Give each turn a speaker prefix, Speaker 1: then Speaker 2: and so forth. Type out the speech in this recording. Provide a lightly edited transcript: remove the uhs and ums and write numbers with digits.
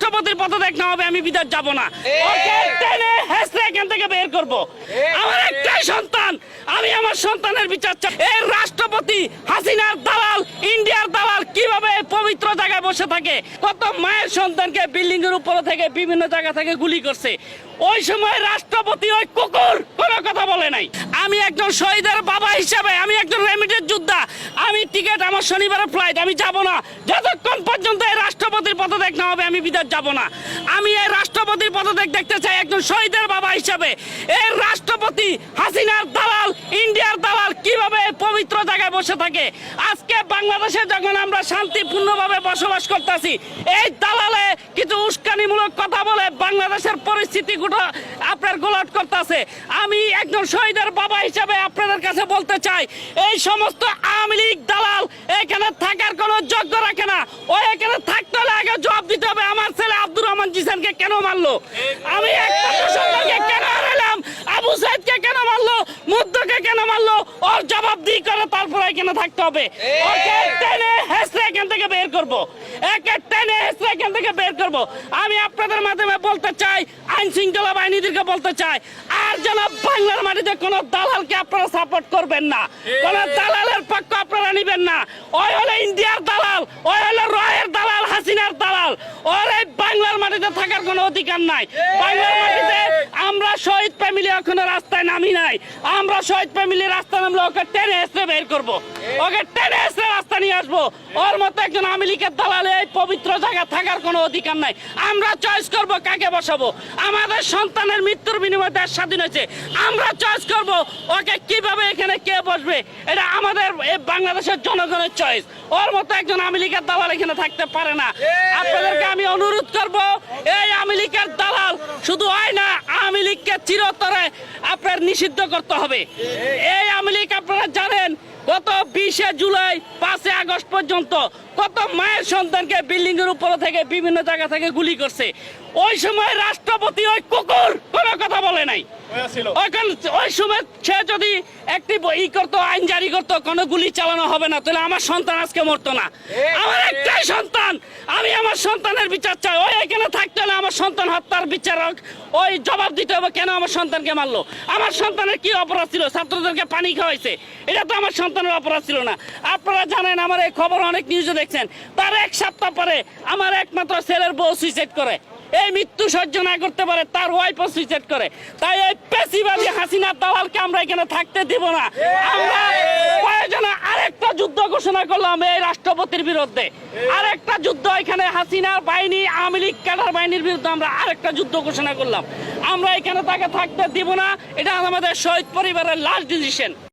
Speaker 1: রাষ্ট্রপতির পদত্যাগ না হবে আমি বিদেশ যাব না। ওকে টেনে হেসড়ে এখান থেকে বের করব। আমার একটাই সন্তান, আমি আমার সন্তানের বিচার চাই। এই রাষ্ট্রপতি হাসিনার দালাল, ইন্ডিয়ার দালাল কিভাবে এই পবিত্র জায়গায় বসে থাকে? কত মায়ের সন্তানকে বিল্ডিং এর উপর থেকে বিভিন্ন জায়গা থেকে গুলি করছে। ওই সময় রাষ্ট্রপতি ওই কুকুর কোনো কথা বলে নাই। আমি একজন শহীদের বাবা হিসাবে, আমি একজন রেমিটেড যোদ্ধা, আমি টিকিট, আমার শনিবারের ফ্লাইট, আমি যাব না যতক্ষণ পর্যন্ত এই রাষ্ট্রপতির পদত্যাগ না হবে আমি বিদেশ যাব না। আমি এই রাষ্ট্রপতির পদত্যাগ দেখতে চাই একজন শহীদের বাবা হিসাবে। এই রাষ্ট্রপতি হাসিনার দালাল, ইন্ডিয়ার দালাল কিভাবে এই পবিত্র জায়গায় বসে থাকে? আজকে বাংলাদেশে যখন আমরা শান্তিপূর্ণভাবে বসবাস করতেছি, এই দালালে কিছু উস্কানিমূলক কথা বলে বাংলাদেশের পরিস্থিতি আপনার গোলাট করতেছে। আমি একজন শহীদের বাবা হিসাবে আপনাদের কাছে বলতে চাই, এই সমস্ত আওয়ামী লীগ দালাল এখানে থাকার কোনো যোগ্য রাখে না। ও এখানে থাকতে হলে আগে জবাব দিতে হবে, আমার ছেলে আব্দুর রহমান জিসানকে কেন মারলো, আমি একমাত্র সন্তানকে কেন হারালাম, আবু সাইদকে কেন মারলো, মুদ্দকে কেন মারলো, ওর জবাব দিয়ে করে তারপরে এখানে থাকতে হবে। ওকে টেনে হেসড়ে এখান থেকে বের করবো, একে টেনে হেসড়ে এখান থেকে বের করবো। আমি আপনাদের মাধ্যমে বলতে চাই, আইন শৃঙ্খলা বাহিনীদেরকে বলতে চাই, আর যেন বাংলার মাটিতে কোন দালালকে আপনারা সাপোর্ট করবেন না, কোন দালালের পক্ষ আপনারা নিবেন না। ওই হলো ইন্ডিয়ার দালাল, ওই হলো রয়ের দালাল, হাসিনার দালাল। ওর এই বাংলার মাটিতে থাকার কোনো অধিকার নাই। বাংলার মাটিতে আমরা শহীদ ফ্যামিলি এখনো রাস্তায় নামি নাই। আমরা শহীদ ফ্যামিলি রাস্তায় নামলে ওকে টেনে এসে বের করবো, ওকে টেনে এসে রাস্তা নিয়ে আসবো। ওর মতো একজন আওয়ামী লীগের দালালে এই পবিত্র জায়গা থাকার কোনো অধিকার নাই। আমরা চয়েস করবো কাকে বসাবো। আমাদের সন্তানের মৃত্যুর বিনিময়ে দেশ স্বাধীন হয়েছে, আমরা চয়েস করব ওকে কিভাবে এখানে কে বসবে। এটা আমাদের বাংলাদেশের জনগণের চয়েস। ওর মতো একজন আওয়ামী লীগের দালাল এখানে থাকতে পারে না। আপনাদেরকে আমি অনুরোধ করব, এই আওয়ামী লীগের দালাল শুধু হয় না, আওয়ামী লীগকে চিরতরে আপনার নিষিদ্ধ করতে হবে। এই আওয়ামী লীগ আপনারা জানেন গত 20 জুলাই 5 আগস্ট পর্যন্ত কত মায়ের সন্তানকে বিল্ডিং এর উপর থেকে বিভিন্ন জায়গা থেকে গুলি করছে। ওই সময় রাষ্ট্রপতি ওই কুকুর কোনো কথা বলে নাই। ওই সময় সে যদি একটি করতো, আইন জারি করতো, কোনো গুলি চালানো হবে না, তাহলে আমার সন্তান আজকে মরতো না। আমার একটাই সন্তান, আমি আমার সন্তানের বিচার চাই। ওই এখানে থাকতে হলে আমার সন্তান হত্যার বিচারক ওই জবাব দিতে হবে, কেন আমার সন্তানকে মারলো, আমার সন্তানের কি অপরাধ ছিল, ছাত্রদেরকে পানি খাওয়াইছে, এটা তো আমার সন্তানের অপরাধ ছিল না। আপনারা জানেন, আমার এই খবর অনেক নিউজে দেখছেন, তার 1 সপ্তাহ পরে আমার একমাত্র ছেলের বউ সুইসাইড করে। এই মৃত্যু সহ্য না করতে পারে, তার ওয়াইফও সুইসাইড করে। তাই এই পেশিবাদী হাসিনার দালালকে আমরা এখানে থাকতে দিব না। আমরা প্রয়োজনে আরেকটা যুদ্ধ ঘোষণা করলাম এই রাষ্ট্রপতির বিরুদ্ধে, আরেকটা যুদ্ধ এখানে হাসিনার বাহিনী, আওয়ামী লীগ ক্যাডার বাহিনীর বিরুদ্ধে আমরা আরেকটা যুদ্ধ ঘোষণা করলাম। আমরা এখানে তাকে থাকতে দিব না, এটা আমাদের শহীদ পরিবারের লাস্ট ডিসিশন।